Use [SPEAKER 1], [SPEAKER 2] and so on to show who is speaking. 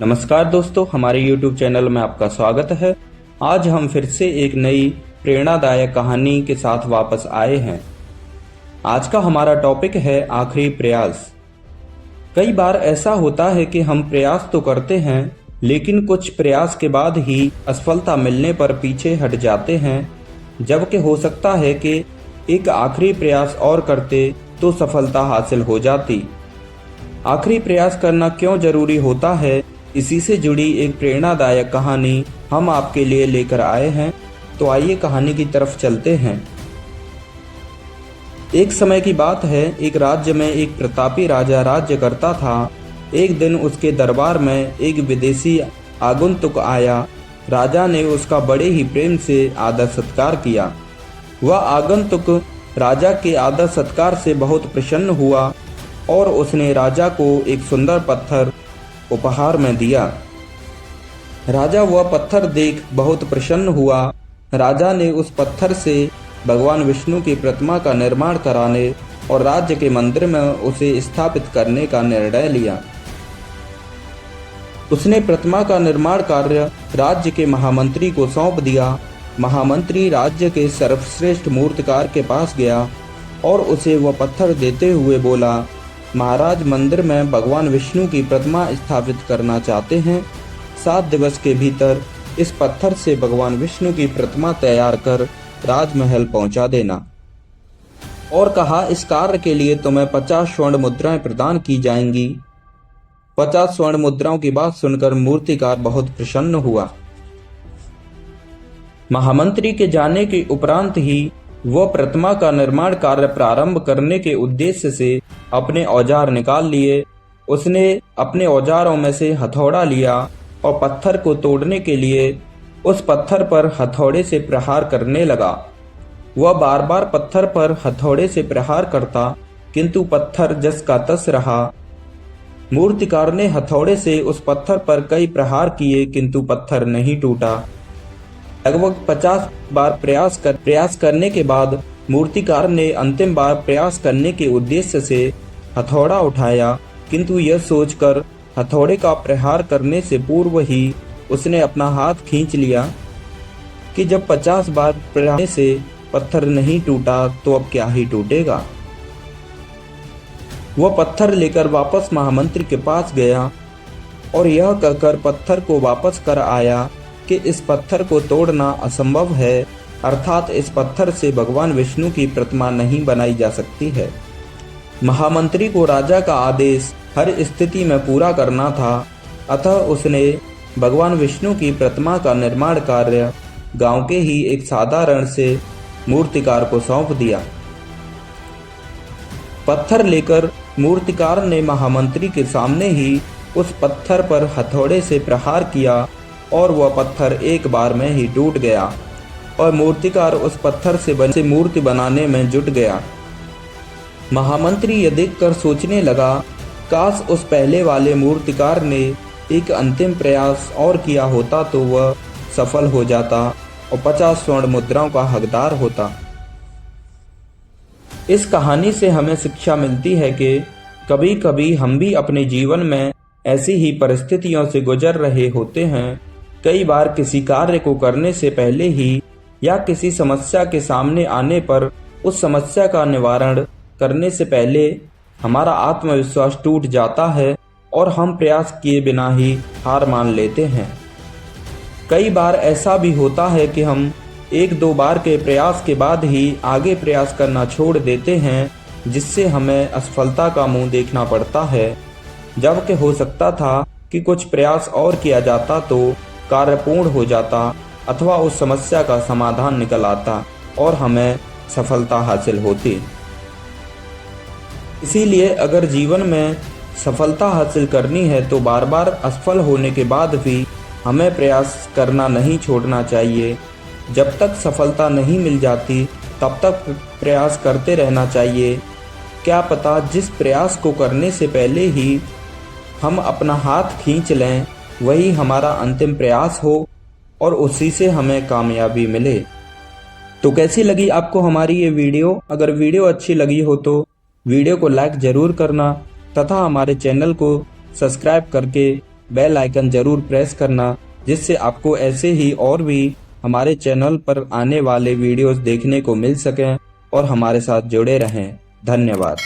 [SPEAKER 1] नमस्कार दोस्तों, हमारे YouTube चैनल में आपका स्वागत है। आज हम फिर से एक नई प्रेरणादायक कहानी के साथ वापस आए हैं। आज का हमारा टॉपिक है आखिरी प्रयास। कई बार ऐसा होता है कि हम प्रयास तो करते हैं, लेकिन कुछ प्रयास के बाद ही असफलता मिलने पर पीछे हट जाते हैं, जबकि हो सकता है कि एक आखिरी प्रयास और करते तो सफलता हासिल हो जाती। आखिरी प्रयास करना क्यों जरूरी होता है, इसी से जुड़ी एक प्रेरणादायक कहानी हम आपके लिए लेकर आए हैं। तो आइए कहानी की तरफ चलते हैं। एक समय की बात है, एक राज्य में एक प्रतापी राजा राज्य करता था। एक दिन उसके दरबार में एक विदेशी आगंतुक आया। राजा ने उसका बड़े ही प्रेम से आदर सत्कार किया। वह आगंतुक राजा के आदर सत्कार से बहुत प्रसन्न हुआ और उसने राजा को एक सुंदर पत्थर उपहार में दिया। राजा वह पत्थर देख बहुत प्रसन्न हुआ। राजा ने उस पत्थर से भगवान विष्णु की प्रतिमा का निर्माण कराने और राज्य के मंदिर में उसे स्थापित करने का निर्णय लिया। उसने प्रतिमा का निर्माण कार्य राज्य के महामंत्री को सौंप दिया। महामंत्री राज्य के सर्वश्रेष्ठ मूर्तिकार के पास गया और उसे वह पत्थर देते हुए बोला, महाराज, मंदिर में भगवान विष्णु की प्रतिमा स्थापित करना चाहते हैं। 7 दिवस के भीतर इस पत्थर से भगवान विष्णु की प्रतिमा तैयार कर राजमहल पहुंचा देना। और कहा, इस कार्य के लिए तुम्हें 50 स्वर्ण मुद्राएं प्रदान की जाएंगी। 50 स्वर्ण मुद्राओं की बात सुनकर मूर्तिकार बहुत प्रसन्न हुआ। महामंत्री के जाने के उपरांत ही वह प्रतिमा का निर्माण कार्य प्रारंभ करने के उद्देश्य से अपने औजार निकाल लिए। उसने अपने औजारों में से हथौड़ा लिया और पत्थर को तोड़ने के लिए उस पत्थर पर हथौड़े से प्रहार करने लगा। वह बार बार पत्थर पर हथौड़े से प्रहार करता, किंतु पत्थर जस का तस रहा। मूर्तिकार ने हथौड़े से उस पत्थर पर कई प्रहार किए, किंतु पत्थर नहीं टूटा। लगभग 50 बार प्रयास करने के बाद मूर्तिकार ने अंतिम बार प्रयास करने के उद्देश्य से हथौड़ा उठाया, किंतु यह सोचकर हथौड़े का प्रहार करने से पूर्व ही उसने अपना हाथ खींच लिया कि जब 50 बार प्रहार से पत्थर नहीं टूटा तो अब क्या ही टूटेगा। वह पत्थर लेकर वापस महामंत्री के पास गया और यह कहकर पत्थर को वापस कर आया कि इस पत्थर को तोड़ना असंभव है, अर्थात इस पत्थर से भगवान विष्णु की प्रतिमा नहीं बनाई जा सकती है। महामंत्री को राजा का आदेश हर स्थिति में पूरा करना था, अतः उसने भगवान विष्णु की प्रतिमा का निर्माण कार्य गांव के ही एक साधारण से मूर्तिकार को सौंप दिया। पत्थर लेकर मूर्तिकार ने महामंत्री के सामने ही उस पत्थर पर हथौड़े से प्रहार किया और वह पत्थर एक बार में ही टूट गया और मूर्तिकार उस पत्थर से बनी मूर्ति बनाने में जुट गया। महामंत्री यह देखकर सोचने लगा, काश उस पहले वाले मूर्तिकार ने एक अंतिम प्रयास और किया होता तो वह सफल हो जाता और 50 स्वर्ण मुद्राओं का हकदार होता। इस कहानी से हमें शिक्षा मिलती है कि कभी कभी हम भी अपने जीवन में ऐसी ही परिस्थितियों से गुजर रहे होते हैं। कई बार किसी कार्य को करने से पहले ही या किसी समस्या के सामने आने पर उस समस्या का निवारण करने से पहले हमारा आत्मविश्वास टूट जाता है और हम प्रयास किए बिना ही हार मान लेते हैं। कई बार ऐसा भी होता है कि हम 1-2 बार के प्रयास के बाद ही आगे प्रयास करना छोड़ देते हैं, जिससे हमें असफलता का मुंह देखना पड़ता है। जबकि हो सकता था कि कुछ प्रयास और किया जाता तो कार्य पूर्ण हो जाता अथवा उस समस्या का समाधान निकल आता और हमें सफलता हासिल होती। इसीलिए अगर जीवन में सफलता हासिल करनी है तो बार बार असफल होने के बाद भी हमें प्रयास करना नहीं छोड़ना चाहिए। जब तक सफलता नहीं मिल जाती तब तक प्रयास करते रहना चाहिए। क्या पता जिस प्रयास को करने से पहले ही हम अपना हाथ खींच लें वही हमारा अंतिम प्रयास हो और उसी से हमें कामयाबी मिले। तो कैसी लगी आपको हमारी ये वीडियो? अगर वीडियो अच्छी लगी हो तो वीडियो को लाइक ज़रूर करना तथा हमारे चैनल को सब्सक्राइब करके बेल आइकन जरूर प्रेस करना, जिससे आपको ऐसे ही और भी हमारे चैनल पर आने वाले वीडियोस देखने को मिल सकें और हमारे साथ जुड़े रहें। धन्यवाद।